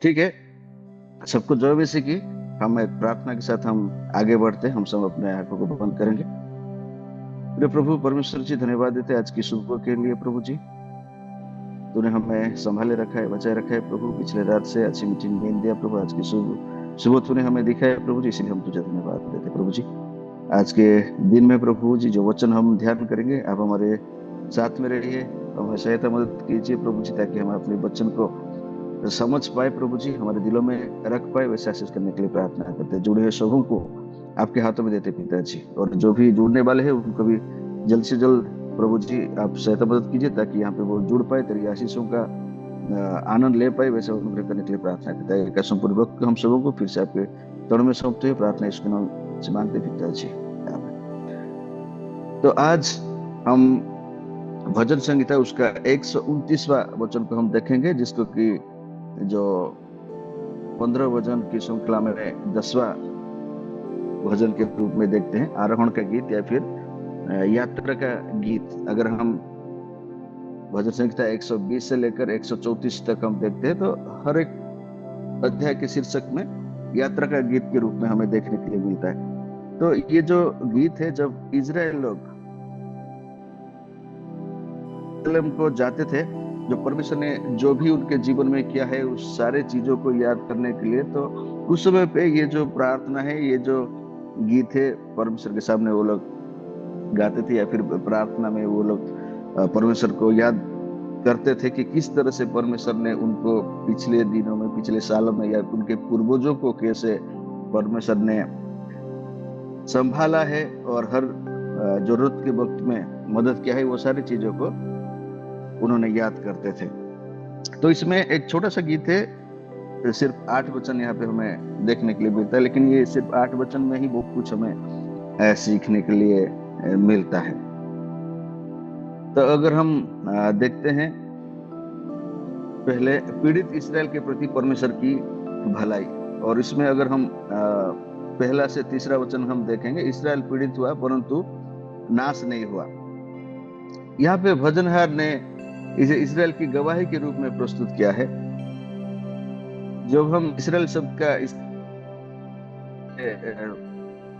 ठीक है, सबको जय मसीह की। हम एक प्रार्थना के साथ हम आगे बढ़ते हैं। हम सब अपने आंखों को बंद करेंगे। प्रिय प्रभु परमेश्वर जी, धन्यवाद देते हैं आज की सुबह के लिए। प्रभु जी, तूने हमें संभाले रखा है, बचाए रखा है प्रभु। पिछले रात से अच्छी मीठी नींद दिया प्रभु। आज की सुबह सुबह तूने हमें दिखाया प्रभु जी, इसलिए हम तुझे धन्यवाद देते हैं प्रभु जी। आज के दिन में प्रभु जी जो वचन हम ध्यान करेंगे, आप हमारे साथ में रहिए, हमें सहायता मदद कीजिए प्रभु जी, ताकि हम अपने वचन को समझ पाए प्रभु जी, हमारे दिलों में रख पाए। वैसे आशीष करने के लिए प्रार्थना करते हैं। जुड़े हुए सबों को आपके हाथों में देते पिताजी, और जो भी जुड़ने वाले हैं उनको भी जल्द से जल्द प्रभु जी आप सहायता मदद कीजिए, ताकि यहाँ पे वो जुड़ पाए, तेरी आशीषों का आनंद ले पाए। वैसे अनुग्रह करने के लिए प्रार्थना करता है। कसम पूर्वक हम सबों को फिर से आपके चरणों में सौंपते हैं। प्रार्थना इसके नाम से मांगते पिताजी, आमीन। तो आज हम भजन संहिता उसका 129वां वचन को हम देखेंगे, जिसको कि जो 15 भजन की श्रृंखला में 10वां भजन के रूप में देखते हैं, आरोहण का गीत या फिर यात्रा का गीत। अगर हम भजन संहिता 120 से लेकर 134 तक हम देखते हैं, तो हर एक अध्याय के शीर्षक में यात्रा का गीत के रूप में हमें देखने के लिए मिलता है। तो ये जो गीत है, जब इजराइल लोग यरूशलेम को जाते थे, जो परमेश्वर ने जो भी उनके जीवन में किया है उस सारे चीजों को याद करने के लिए, तो उस समय पे ये जो प्रार्थना है, ये जो गीत है, परमेश्वर के सामने वो लोग गाते थे, या फिर प्रार्थना में वो लोग परमेश्वर को याद करते थे कि किस तरह से परमेश्वर ने उनको पिछले दिनों में, पिछले सालों में, या उनके पूर्वजों को कैसे परमेश्वर ने संभाला है, और हर जरूरत के वक्त में मदद किया है। वो सारी चीजों को उन्होंने याद करते थे। तो इसमें एक छोटा सा गीत है, सिर्फ 8 वचन यहाँ पे हमें देखने के लिए मिलता है, लेकिन ये सिर्फ 8 वचन में ही बहुत कुछ हमें सीखने के लिए मिलता है। तो अगर हम देखते हैं, पहले पीड़ित इस्राएल के प्रति परमेश्वर की भलाई, और इसमें अगर हम पहला से तीसरा वचन हम देखेंगे, इस्राएल पीड़ित हुआ परंतु नाश नहीं हुआ। यहाँ पे भजनहार ने इसे इस्राएल की गवाही के रूप में प्रस्तुत किया है। जब हम इस्राएल शब्द का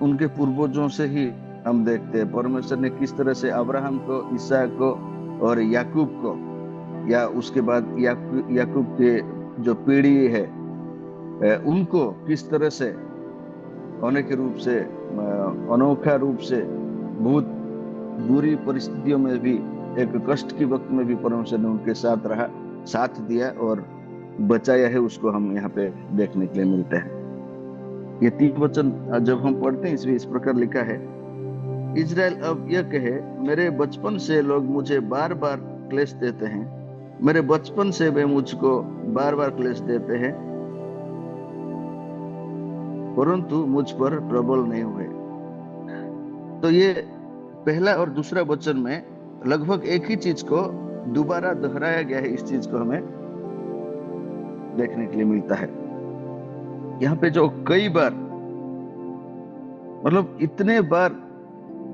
उनके पूर्वजों से ही हम देखते हैं, परमेश्वर ने किस तरह से अब्राहम को, इसहाक को और याकूब को, या उसके बाद याकूब के जो पीढ़ी है उनको किस तरह से अनोखे रूप से, अनोखा रूप से, बहुत बुरी परिस्थितियों में भी, एक कष्ट के वक्त में भी परमेश्वर ने उनके साथ रहा, साथ दिया और बचाया है। उसको हम यहाँ पे देखने के लिए मिलता है। ये 3 वचन जब हम पढ़ते हैं, इसमें इस प्रकार लिखा है, इजराइल अब यह कहे, मेरे बचपन से लोग मुझे बार बार क्लेश देते हैं, मेरे बचपन से वे मुझको बार बार क्लेश देते हैं, परंतु मुझ पर प्रबल नहीं हुए। तो ये पहला और दूसरा वचन में लगभग एक ही चीज को दोबारा दोहराया गया है। इस चीज को हमें देखने के लिए मिलता है यहाँ पे, जो कई बार, मतलब इतने बार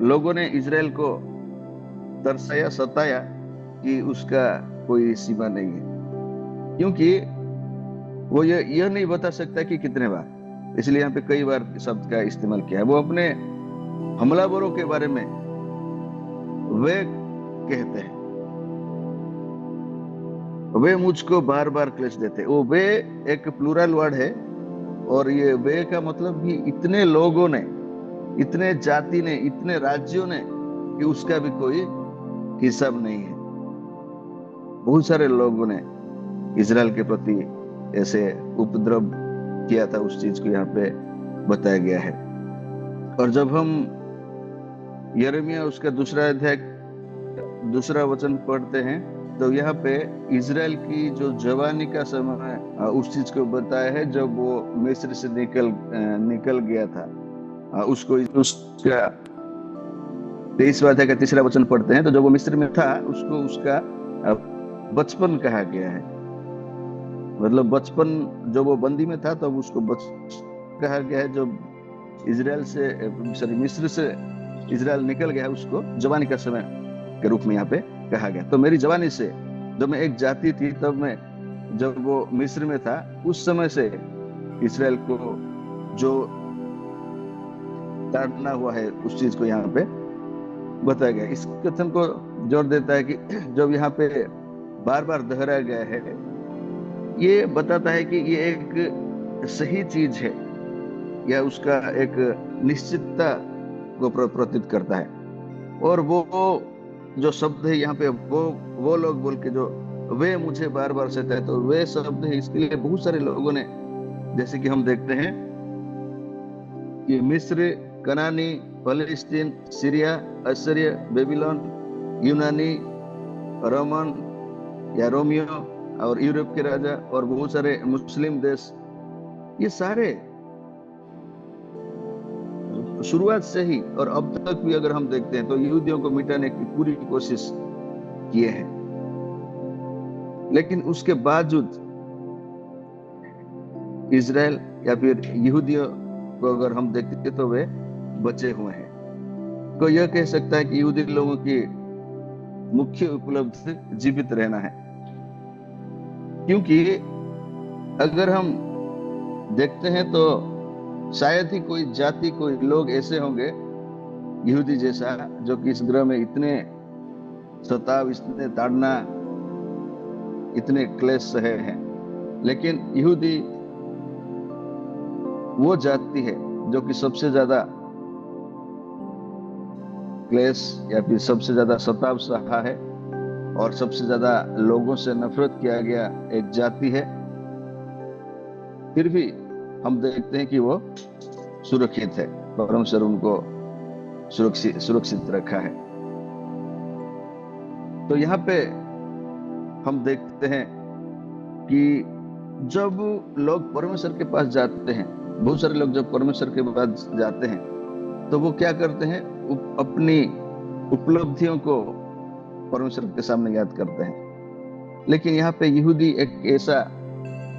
लोगों ने इजराइल को तरसाया, सताया कि उसका कोई सीमा नहीं है, क्योंकि वो यह नहीं बता सकता कि कितने बार, इसलिए यहाँ पे कई बार शब्द का इस्तेमाल किया है। वो अपने हमलावरों के बारे में वे कहते हैं, वे मुझको बार बार क्लेश देते हैं। वो वे एक प्लूरल वर्ड है, और ये वे का मतलब भी इतने लोगों ने, इतने जाति ने, इतने राज्यों ने, कि उसका भी कोई हिसाब नहीं है। बहुत सारे लोगों ने इजराइल के प्रति ऐसे उपद्रव किया था, उस चीज को यहाँ पे बताया गया है। और जब हम यिर्मयाह उसका 2 अध्याय 2 वचन पढ़ते हैं, तो यहाँ पे इजराइल की जो जवानी का समय, उस चीज को बताया है, जब वो मिस्र से निकल गया था। उसको उसका 23वां अध्याय का 3 वचन पढ़ते हैं, तो जब वो मिस्र में था, उसको उसका बचपन कहा गया है। मतलब बचपन, जब वो बंदी में था तब उसको बचपन कहा गया है। जब इजराइल से, सॉरी, मिस्र से इजराइल निकल गया, उसको जवानी का समय के रूप में यहाँ पे कहा गया। तो मेरी जवानी से, जब मैं एक जाति थी, तब मैं जब वो मिस्र में था उस समय से इसराइल को जो ताड़ना हुआ है उस चीज को यहाँ पे बताया गया। इस कथन को जोर देता है कि जब यहाँ पे बार बार दोहराया गया है, ये बताता है कि ये एक सही चीज है या उसका एक निश्चितता को प्रतीत करता है। और वो जो शब्द है यहाँ पे, वो लोग बोल के जो वे मुझे बार बार सताए, तो वे शब्द है, इसके लिए बहुत सारे लोगों ने, जैसे कि हम देखते हैं कि मिस्र, कनानी, फलस्तीन, सीरिया, असीरिया, बेबीलोन, यूनानी, रोमन या रोमियो और यूरोप के राजा और बहुत सारे मुस्लिम देश, ये सारे शुरुआत से ही और अब तक भी अगर हम देखते हैं तो यहूदियों को मिटाने की पूरी कोशिश किए हैं। लेकिन उसके बावजूद इजराइल या फिर यहूदियों को अगर हम देखते तो वे बचे हुए हैं। तो यह कह सकता है कि यहूदी लोगों की मुख्य उपलब्धि जीवित रहना है, क्योंकि अगर हम देखते हैं तो शायद ही कोई जाति, कोई लोग ऐसे होंगे यहूदी जैसा, जो कि इस ग्रह में इतने सताव, इतने ताड़ना, इतने क्लेश सहे हैं। लेकिन यहूदी वो जाति है जो कि सबसे ज्यादा क्लेश या फिर सबसे ज्यादा सताव सहा है और सबसे ज्यादा लोगों से नफरत किया गया एक जाति है। फिर भी हम देखते हैं कि वो सुरक्षित है, परमेश्वर उनको सुरक्षित रखा है। तो यहाँ पे हम देखते हैं कि जब लोग परमेश्वर के पास जाते हैं, बहुत सारे लोग जब परमेश्वर के पास जाते हैं तो वो क्या करते हैं, अपनी उपलब्धियों को परमेश्वर के सामने याद करते हैं। लेकिन यहाँ पे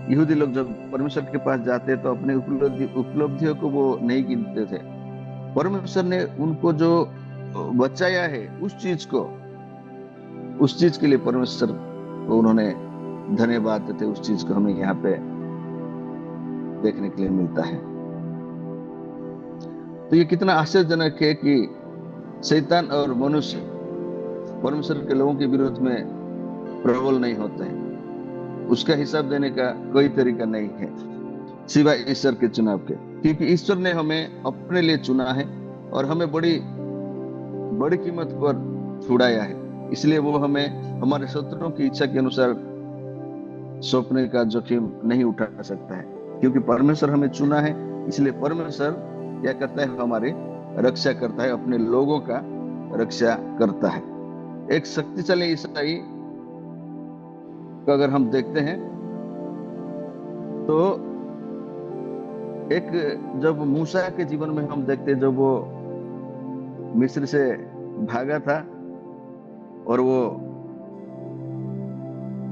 यहूदी लोग जब परमेश्वर के पास जाते तो अपने उपलब्धियों को वो नहीं गिनते थे। परमेश्वर ने उनको जो बचाया है उस चीज के लिए परमेश्वर को उन्होंने धन्यवाद देते। उस चीज को हमें यहाँ पे देखने के लिए मिलता है। तो ये कितना आश्चर्यजनक है कि शैतान और मनुष्य परमेश्वर के लोगों के विरोध में प्रबल नहीं होते हैं। उसका हिसाब देने का कोई तरीका नहीं है सिवाय ईश्वर के चुनाव के, क्योंकि ईश्वर ने हमें अपने लिए चुना है और हमें बड़ी बड़ी कीमत पर छुड़ाया है। इसलिए वो हमें हमारे शत्रुओं की इच्छा के अनुसार सौंपने का जोखिम नहीं उठा सकता है, क्योंकि परमेश्वर हमें चुना है। इसलिए परमेश्वर क्या करता है, हमारी रक्षा करता है, अपने लोगों का रक्षा करता है। एक शक्तिशाली ईसाई को अगर हम देखते हैं तो एक जब मूसा के जीवन में हम देखते हैं, जब वो मिस्र से भागा था और वो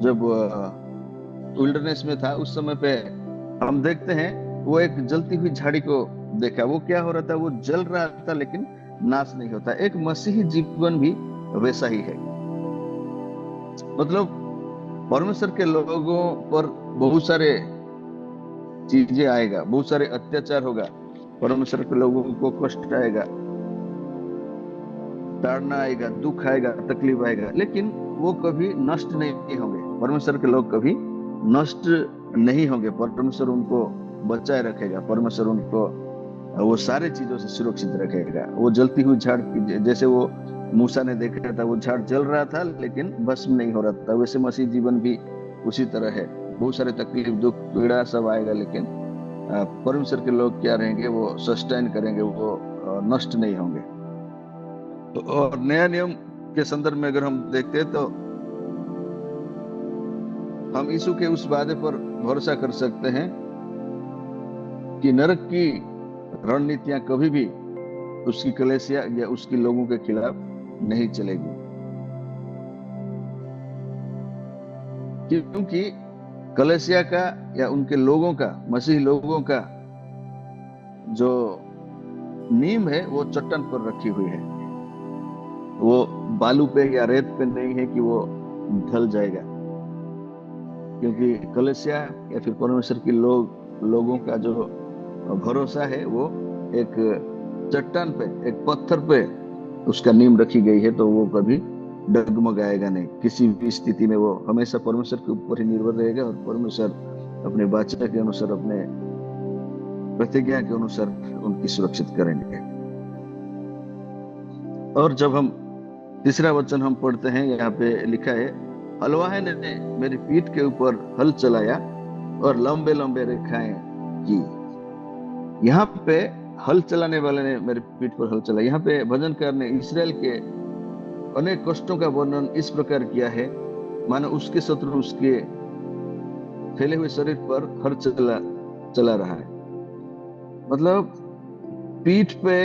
जब विल्डरनेस में था, उस समय पे हम देखते हैं वो एक जलती हुई झाड़ी को देखा। वो क्या हो रहा था, वो जल रहा था लेकिन नाश नहीं होता। एक मसीही जीवन भी वैसा ही है। मतलब परमेश्वर के लोगों पर बहुत सारे चीजें आएगा, बहुत सारे अत्याचार होगा, परमेश्वर के लोगों को कष्ट आएगा, ताड़ना आएगा, दुख आएगा, तकलीफ आएगा, लेकिन वो कभी नष्ट नहीं होंगे। परमेश्वर के लोग कभी नष्ट नहीं होंगे। परमेश्वर उनको बचाए रखेगा, परमेश्वर उनको वो सारे चीजों से सुरक्षित रखेगा। वो जलती हुई झाड़, जैसे वो मूसा ने देखा था, वो झाड़ जल रहा था लेकिन भस्म नहीं हो रहा था, वैसे मसीह जीवन भी उसी तरह है। बहुत सारे तकलीफ, दुख, पीड़ा सब आएगा, लेकिन परमेश्वर के लोग क्या रहेंगे, वो सस्टेन करेंगे, वो नष्ट नहीं होंगे। तो और नया नियम के संदर्भ में अगर हम देखते हैं तो हम यीशु के उस वादे पर भरोसा कर सकते हैं कि नरक की रणनीतियां कभी भी उसकी कलीसिया या उसके लोगों के खिलाफ नहीं चलेगी, क्योंकि कलीसिया का या उनके लोगों का, मसीही लोगों का जो नींव है वो चट्टान पर रखी हुई है। वो बालू पे या रेत पे नहीं है कि वो ढल जाएगा। क्योंकि कलीसिया या फिर परमेश्वर की लोगों का जो भरोसा है वो एक चट्टान पे, एक पत्थर पे उसका नींव रखी गई है, तो वो कभी डगमगाएगा नहीं। किसी भी स्थिति में वो हमेशा परमेश्वर के ऊपर ही निर्भर रहेगा, और परमेश्वर अपने वाचा के अनुसार, अपने प्रतिज्ञा के अनुसार उनकी सुरक्षित करेंगे। और जब हम तीसरा वचन हम पढ़ते हैं, यहाँ पे लिखा है, हलवाहे ने मेरी पीठ के ऊपर हल चलाया और लंबे लंबे रेखाएं की। यहाँ पे हल चलाने वाले ने मेरी पीठ पर हल चलाया। यहाँ पे भजनकार ने इसराइल के अनेक कष्टों का वर्णन इस प्रकार किया है, मानो उसके शत्रु उसके फैले हुए शरीर पर हल चला रहा है। मतलब पीठ पे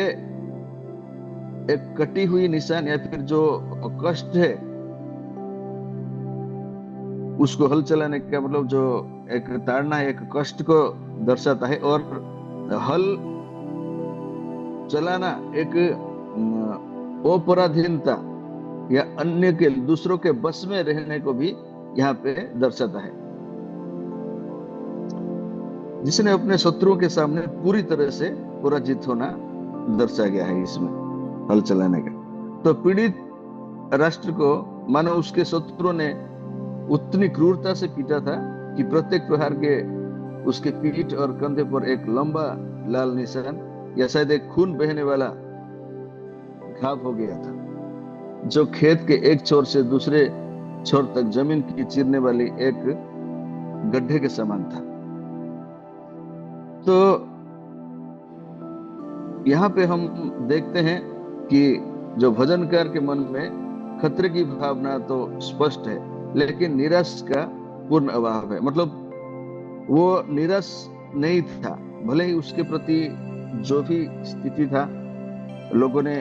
एक कटी हुई निशान या फिर जो कष्ट है, उसको हल चलाने का मतलब जो एक ताड़ना है, एक कष्ट को दर्शाता है। और हल चलाना एक अपराधीनता या अन्य के, दूसरों के बस में रहने को भी यहाँ पे दर्शाता है, जिसने अपने शत्रुओं के सामने पूरी तरह से पराजित होना दर्शाया गया है इसमें हल चलाने का। तो पीड़ित राष्ट्र को मानो उसके शत्रुओं ने उतनी क्रूरता से पीटा था कि प्रत्येक प्रहार के उसके पीठ और कंधे पर एक लंबा लाल निशान या शायद एक खून बहने वाला घाव हो गया था, जो खेत के एक छोर से दूसरे छोर तक जमीन की चीरने वाली एक गड्ढे के समान था। तो यहाँ पे हम देखते हैं कि जो भजनकार के मन में खतरे की भावना तो स्पष्ट है, लेकिन निराश का पूर्ण अभाव है। मतलब वो निराश नहीं था, भले ही उसके प्रति जो भी स्थिति था, लोगों ने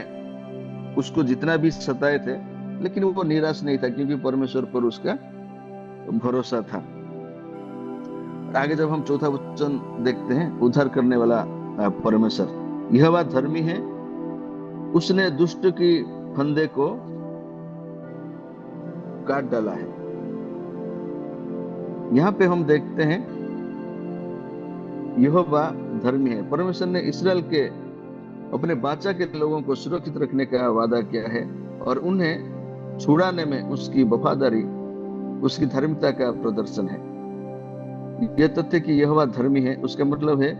उसको जितना भी सताए थे, लेकिन वो निराश नहीं था, क्योंकि परमेश्वर पर उसका भरोसा था। आगे जब हम चौथा वचन देखते हैं, उद्धार करने वाला परमेश्वर, यह बात धर्मी है, उसने दुष्ट की फंदे को काट डाला है। यहाँ पे हम देखते हैं यहोवा धर्मी है। परमेश्वर ने इसराइल के अपने वाचा के लोगों को सुरक्षित रखने का वादा किया है, और उन्हें छुड़ाने में उसकी वफादारी, उसकी धार्मिकता का प्रदर्शन है। यह तथ्य कि यहोवा धर्मी है, उसका मतलब है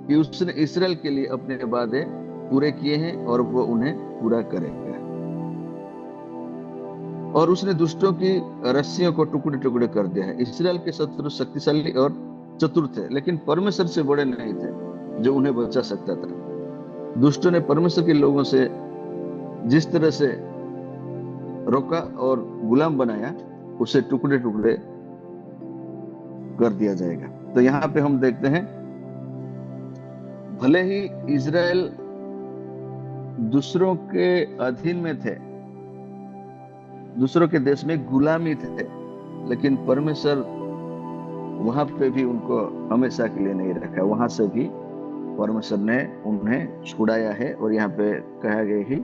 कि उसने इसराइल के लिए अपने वादे पूरे किए हैं और वो उन्हें पूरा करेगा। और उसने दुष्टों की रस्सियों को टुकड़े टुकड़े कर दिया है। इसराइल के शत्रु शक्तिशाली और चतुर थे, लेकिन परमेश्वर से बड़े नहीं थे जो उन्हें बचा सकता था। दुष्टों ने परमेश्वर के लोगों से जिस तरह से रोका और गुलाम बनाया, उसे टुकड़े टुकड़े कर दिया जाएगा। तो यहाँ पे हम देखते हैं, भले ही इजराइल दूसरों के अधीन में थे, दूसरों के देश में गुलामी थे, लेकिन परमेश्वर वहां पे भी उनको हमेशा के लिए नहीं रखा। वहां से भी परमेश्वर ने उन्हें छुड़ाया है। और यहाँ पे कहा गया है,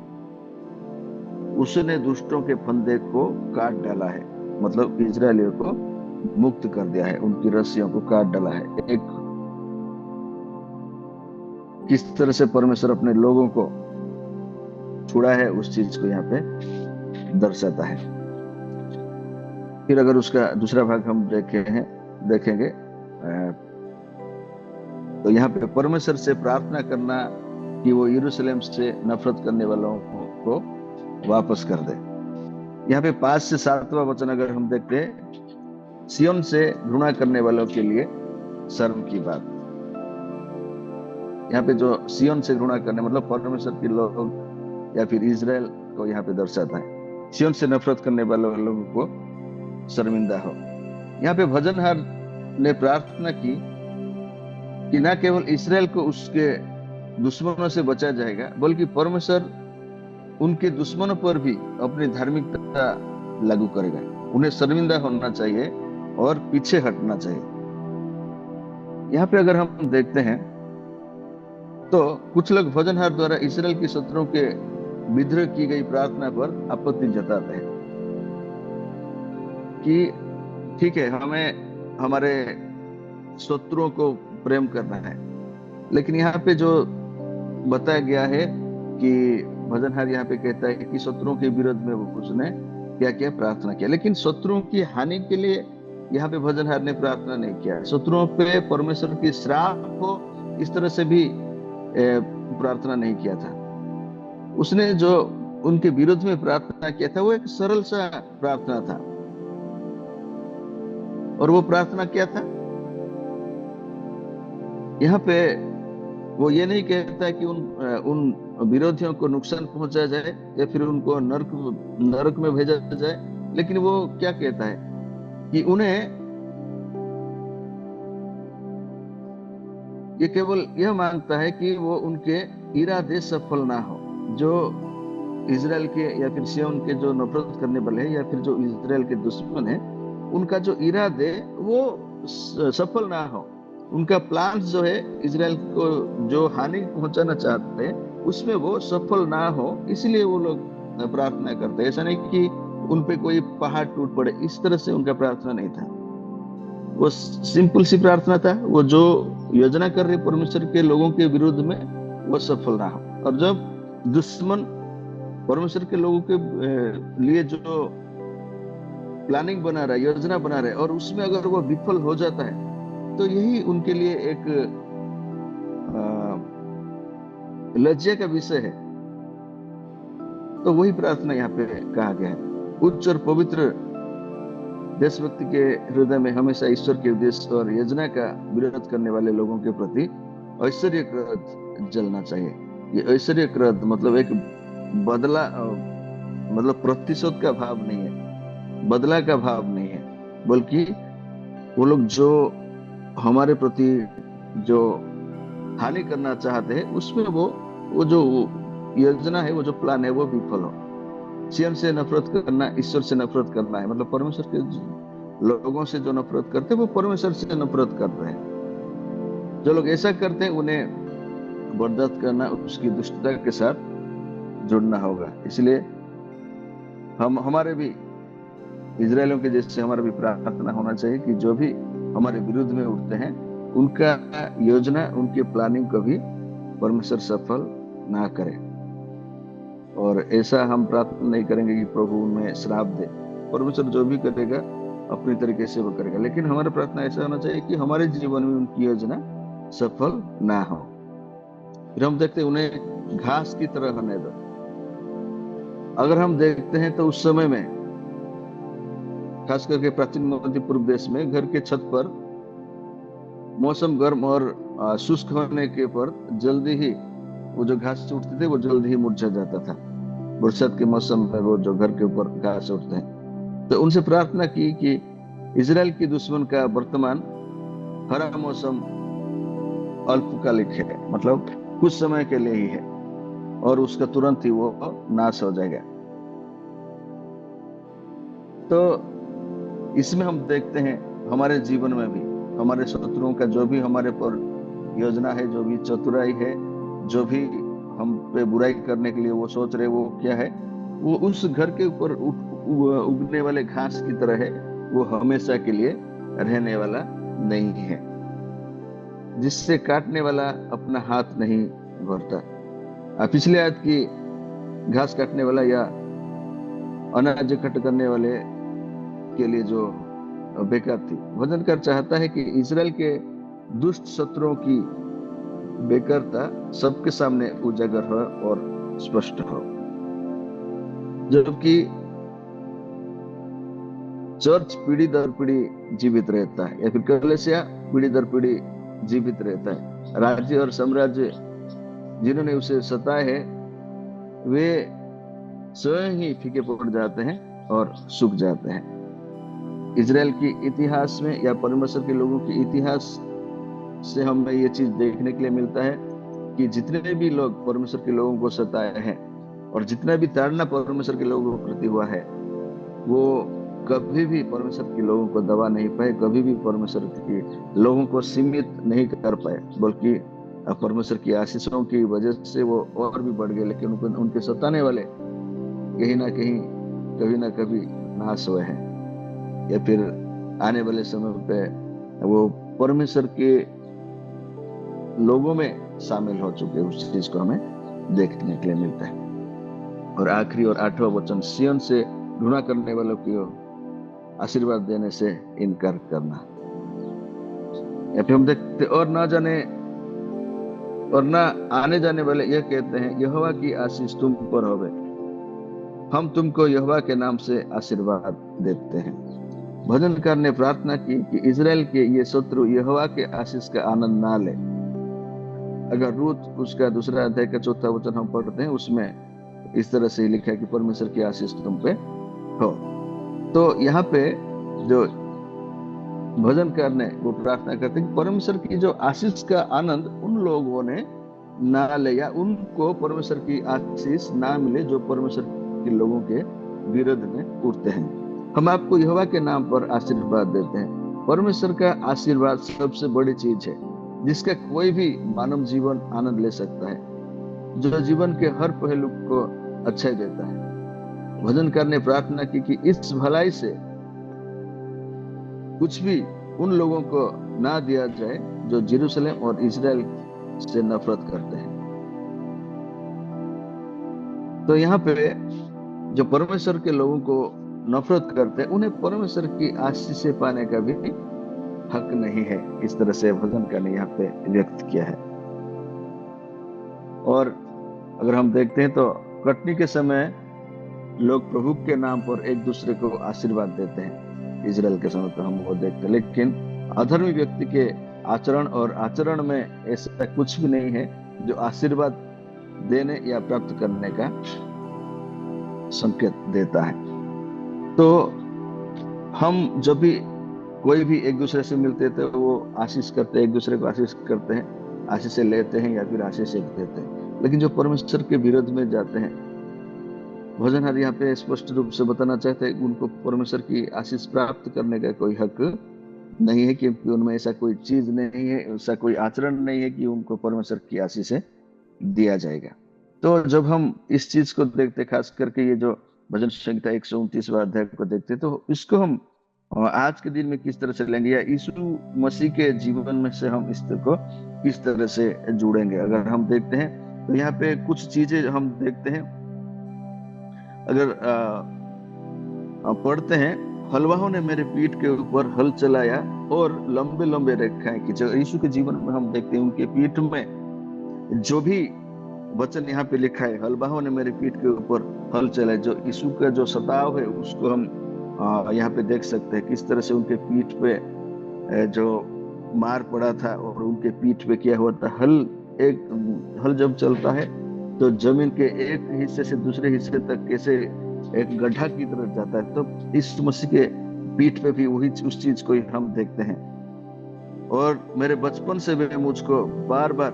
उसने दुष्टों के फंदे को काट डाला है, मतलब इजरायलियों को मुक्त कर दिया है, उनकी रस्सियों को काट डाला है। एक किस तरह से परमेश्वर अपने लोगों को छुड़ा है, उस चीज को यहाँ पे दर्शाता है। फिर अगर उसका दूसरा भाग हम देखेंगे तो यहाँ पे परमेश्वर से प्रार्थना करना कि वो यरूशलेम से नफरत करने वालों को वापस कर दे। यहाँ पे 5 से 7वां वचन अगर हम देखते हैं, सिय्योन से घृणा करने वालों के लिए शर्म की बात। यहाँ पे जो सिय्योन से घृणा करने, मतलब परमेश्वर के लोग या फिर इजराइल को यहाँ पे दर्शाता है। सिय्योन से नफरत करने वाले लोगों को शर्मिंदा हो। यहाँ पे भजनहार ने प्रार्थना की कि न केवल इस्राएल को उसके दुश्मनों से बचा जाएगा, बल्कि परमेश्वर उनके दुश्मनों पर भी अपनी धार्मिकता लागू करेगा। उन्हें शर्मिंदा होना चाहिए और पीछे हटना चाहिए। यहाँ पे अगर हम देखते हैं तो कुछ लोग भजनहार द्वारा इस्राएल के शत्रुओं के विद्रोह की गई प्रार्थना पर आपत्ति जताते हैं कि ठीक है, हमें हमारे शत्रुओं को प्रेम करना है। लेकिन यहाँ पे जो बताया गया है कि भजनहार यहाँ पे कहता है कि शत्रुओं के विरोध में वो उसने क्या क्या प्रार्थना किया, लेकिन शत्रुओं की हानि के लिए यहाँ पे भजनहार ने प्रार्थना नहीं किया। शत्रुओं पे परमेश्वर की श्राप हो इस तरह से भी प्रार्थना नहीं किया था। उसने जो उनके विरोध में प्रार्थना किया था वो एक सरल सा प्रार्थना था। और वो प्रार्थना क्या था? यहाँ पे वो ये नहीं कहता कि उन विरोधियों को नुकसान पहुंचाया जाए या फिर उनको नरक नरक में भेजा जाए, लेकिन वो क्या कहता है कि उन्हें ये केवल यह मांगता है कि वो उनके इरादे सफल ना हो। जो इजराइल के या फिर सिय्योन के जो नफरत करने वाले हैं या फिर जो इजराइल के दुश्मन है, उनका जो इरादे वो सफल ना हो। उनका प्लान जो है इजराइल को जो हानि पहुंचाना चाहते हैं उसमें वो सफल ना हो, इसलिए वो लोग प्रार्थना करते हैं। ऐसा नहीं कि उन पे कोई पहाड़ टूट पड़े, इस तरह से उनका प्रार्थना नहीं था। वो सिंपल सी प्रार्थना था, वो जो योजना कर रहे परमेश्वर के लोगों के विरुद्ध में वो सफल ना हो। और जब दुश्मन परमेश्वर के लोगों के लिए जो प्लानिंग बना रहा है, योजना बना रहा है, और उसमें अगर वो विफल हो जाता है तो यही उनके लिए एक लज्जा का विषय है। तो वही प्रार्थना यहाँ पे कहा गया है। उच्च और पवित्र देशभक्ति के हृदय में हमेशा ईश्वर के उद्देश्य और योजना का विरोध करने वाले लोगों के प्रति ऐश्वर्य क्रोध जलना चाहिए। ये ऐश्वर्य क्रोध मतलब एक बदला, मतलब प्रतिशोध का भाव नहीं है, बदला का भाव नहीं है, बल्कि वो लोग जो हमारे प्रति जो हानि करना चाहते हैं उसमें वो जो योजना है, वो जो प्लान है वो विफल हो। सिय्योन से नफरत करना ईश्वर से नफरत करना है। मतलब परमेश्वर के लोगों से जो नफरत करते हैं वो परमेश्वर से नफरत कर रहे हैं। जो लोग ऐसा करते हैं उन्हें बर्दाश्त करना, उसकी दुष्टता के साथ जुड़ना होगा। इसलिए हम हमारे भी इजरायलियों के जैसे हमारा भी प्रार्थना होना चाहिए कि जो भी हमारे विरुद्ध में उठते हैं उनका योजना, उनकी प्लानिंग को भी परमेश्वर सफल ना करे। और ऐसा हम प्रार्थना नहीं करेंगे कि प्रभु उनमें श्राप दे। परमेश्वर जो भी करेगा अपनी तरीके से वो करेगा, लेकिन हमारा प्रार्थना ऐसा होना चाहिए कि हमारे जीवन में उनकी योजना सफल ना हो। फिर हम देखते हैं उन्हें घास की तरह होने दो। अगर हम देखते हैं तो उस समय में खास करके प्राचीन मध्य पूर्व देश में घर के छत पर मौसम गर्म और शुष्क होने के पर जल्दी ही वो जो घास उठते थे वो जल्दी ही मुरझा जाता था। बरसात के मौसम में वो जो घर के ऊपर घास उठते हैं, तो उनसे प्रार्थना की कि इजराइल की दुश्मन का वर्तमान हरा मौसम अल्पकालिक है, मतलब कुछ समय के लिए ही है, और उसका तुरंत ही वो नाश हो जाएगा। तो इसमें हम देखते हैं हमारे जीवन में भी हमारे शत्रुओं का जो भी हमारे पर योजना है, जो भी चतुराई है, जो भी हम पे बुराई करने के लिए वो सोच रहे, वो क्या है, वो उस घर के ऊपर उगने वाले घास की तरह है। वो हमेशा के लिए रहने वाला नहीं है, जिससे काटने वाला अपना हाथ नहीं भरता। पिछले आयत की घास काटने वाला या अनाज इकट्ठा करने वाले के लिए जो बेकार थी। वचनकार चाहता है कि इजराइल के दुष्ट शत्रुओं की बेकारता सबके सामने उजागर हो और स्पष्ट हो। जबकि चर्च पीढ़ी दर पीढ़ी जीवित रहता है, या फिर कलीसिया पीढ़ी दर पीढ़ी जीवित रहता है। राज्य और साम्राज्य जिन्होंने उसे सताए है वे स्वयं ही फीके पड़ जाते हैं और सूख जाते हैं। इजराइल के इतिहास में या परमेश्वर के लोगों के इतिहास से हमें ये चीज देखने के लिए मिलता है कि जितने भी लोग परमेश्वर के लोगों को सताए हैं और जितना भी ताड़ना परमेश्वर के लोगों के प्रति हुआ है, वो कभी भी परमेश्वर के लोगों को दबा नहीं पाए, कभी भी परमेश्वर के लोगों को सीमित नहीं कर पाए, बल्कि परमेश्वर की आशीषों की वजह से वो और भी बढ़ गए। लेकिन उनके सताने वाले कहीं ना कहीं कभी ना कभी नाश हुए हैं, या फिर आने वाले समय पे वो परमेश्वर के लोगों में शामिल हो चुके, उस चीज को हमें देखने के लिए मिलता है। और आखिरी और 8वां वचन, सिय्योन से घृणा करने वालों को आशीर्वाद देने से इनकार करना। या फिर हम देखते, और ना आने जाने वाले यह कहते हैं, यहोवा की आशीष तुम पर होवे, हम तुमको यहोवा के नाम से आशीर्वाद देते हैं। भजनकार ने प्रार्थना की कि इजराइल के ये शत्रु यहोवा के आशीष का आनंद ना ले। अगर रूत उसका 2 अध्याय का 4था वचन हम पढ़ते हैं, उसमें इस तरह से लिखा है कि परमेश्वर की आशीष तुम पे हो। तो यहाँ पे जो भजनकार ने वो प्रार्थना करते हैं कि परमेश्वर की जो आशीष का आनंद उन लोगों ने ना ले, या उनको परमेश्वर की आशीष ना मिले जो परमेश्वर के लोगों के विरोध में उठते हैं। हम आपको यहोवा के नाम पर आशीर्वाद देते हैं। परमेश्वर का आशीर्वाद सबसे बड़ी चीज है जिसका कोई भी मानव जीवन आनंद ले सकता है, जो जीवन के हर पहलू को अच्छाई देता है। भजनकार ने प्रार्थना की कि इस भलाई से कुछ भी उन लोगों को ना दिया जाए जो यरूशलेम और इजराइल से नफरत करते हैं। तो यहाँ पे जो परमेश्वर के लोगों को नफरत करते हैं, उन्हें परमेश्वर की आशीष पाने का भी हक नहीं है। इस तरह से भजनकार ने यहाँ पे व्यक्त किया है। और अगर हम देखते हैं तो कटनी के समय लोग प्रभु के नाम पर एक दूसरे को आशीर्वाद देते हैं। इजराइल के समय पर हम वो देखते हैं, लेकिन अधर्मी व्यक्ति के आचरण में ऐसा कुछ भी नहीं है जो आशीर्वाद देने या प्राप्त करने का संकेत देता है। तो हम जब भी कोई भी एक दूसरे से मिलते हैं तो वो आशीष करते हैं, एक दूसरे को आशीष करते हैं, आशीष लेते हैं या फिर आशीष देते हैं। लेकिन जो परमेश्वर के विरोध में जाते हैं, भजनहार यहाँ पे स्पष्ट रूप से बताना चाहते हैं, उनको परमेश्वर की आशीष प्राप्त करने का कोई हक नहीं है, क्योंकि उनमें ऐसा कोई चीज नहीं है, ऐसा कोई आचरण नहीं है कि उनको परमेश्वर की आशीष दिया जाएगा। तो जब हम इस चीज को देखते, खास करके ये जो भजन संहिता 129वां अध्याय को देखते, तो इसको हम आज के दिन में किस तरह से लेंगे, या यीशु मसीह के जीवन में से हम इस को किस तरह से जुड़ेंगे। अगर हम देखते हैं तो यहाँ पे कुछ चीजें हम देखते हैं। अगर पढ़ते हैं, हलवाहों ने मेरे पीठ के ऊपर हल चलाया और लंबे लंबे रेखाएं की। जो यीशु के जीवन में हम देखते हैं, उनके पीठ में जो भी वचन यहाँ पे लिखा है, हलवाहों ने मेरे पीठ के ऊपर हल चलाया, जो यीशु का जो सताव है उसको हम यहाँ पे देख सकते हैं। किस तरह से उनके पीठ पे जो मार पड़ा था और उनके पीठ पे क्या हुआ था। हल जब चलता है तो जमीन के एक हिस्से से दूसरे हिस्से तक कैसे एक गड्ढा की तरफ जाता है, तो इस मसीह के पीठ पे भी वही उस चीज को हम देखते हैं। और मेरे बचपन से वे मुझको बार बार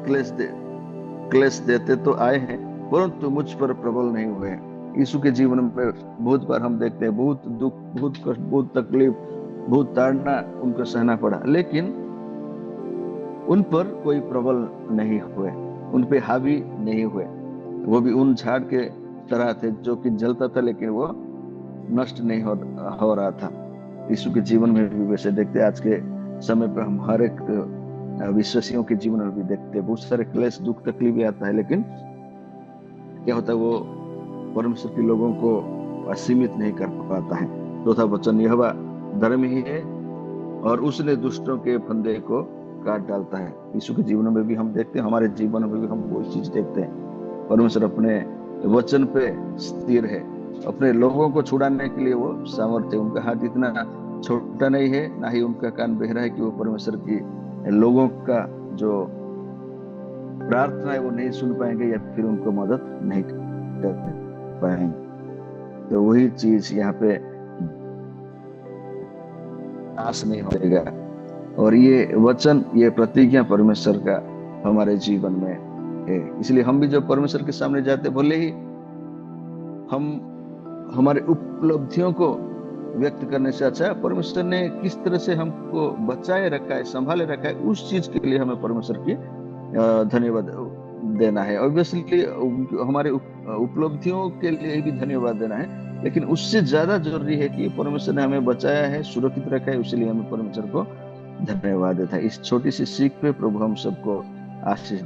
क्लेश देते तो आए हैं, परंतु मुझ पर प्रबल नहीं हुए। यीशु के जीवन में बहुत बार हम देखते हैं, बहुत दुख, बहुत कष्ट, बहुत तकलीफ, बहुत ताड़ना उनको सहना पड़ा, लेकिन उन पर कोई प्रबल नहीं हुए, उन पे हावी नहीं हुए। वो भी उन झाड़ के तरह थे जो कि जलता था लेकिन वो नष्ट नहीं हो रहा था। यीशु के जीवन में भी वैसे देखते हैं। आज के समय पर हम हर एक विश्वासियों के जीवन में भी देखते हैं, बहुत सारे क्लेश, दुख, तकलीफ भी आता है, लेकिन क्या होता है, वो परमेश्वर के लोगों को सीमित नहीं कर पाता है। चौथा वचन, यहोवा धर्मी ही है और उसने दुष्टों के फंदे को काट डालता है। यीशु के जीवन में भी हम देखते हैं, हमारे जीवन में भी हम वो चीज देखते हैं। परमेश्वर अपने वचन पे स्थिर है, अपने लोगों को छुड़ाने के लिए वो सामर्थ्य। उनका हाथ इतना छोटा नहीं है, ना ही उनका कान बहरा है कि वो परमेश्वर की लोगों का जो प्रार्थना है वो नहीं सुन पाएंगे या फिर उनको मदद नहीं कर पाएंगे। तो वही चीज यहाँ पे नाश नहीं होगा। और ये वचन, ये प्रतिज्ञा परमेश्वर का हमारे जीवन में है। इसलिए हम भी जब परमेश्वर के सामने जाते, भले ही हम हमारे उपलब्धियों को व्यक्त करने से अच्छा परमेश्वर ने किस तरह से हमको बचाए रखा है, संभाले रखा है, उस चीज के लिए हमें परमेश्वर की धन्यवाद देना है। ऑब्वियसली हमारे उपलब्धियों के लिए भी धन्यवाद देना है, लेकिन उससे ज्यादा जरूरी है कि परमेश्वर ने हमें बचाया है, सुरक्षित रखा है, इसलिए हमें परमेश्वर को धन्यवाद देता है। इस छोटी सी सीख पे प्रभु हम सबको आशीष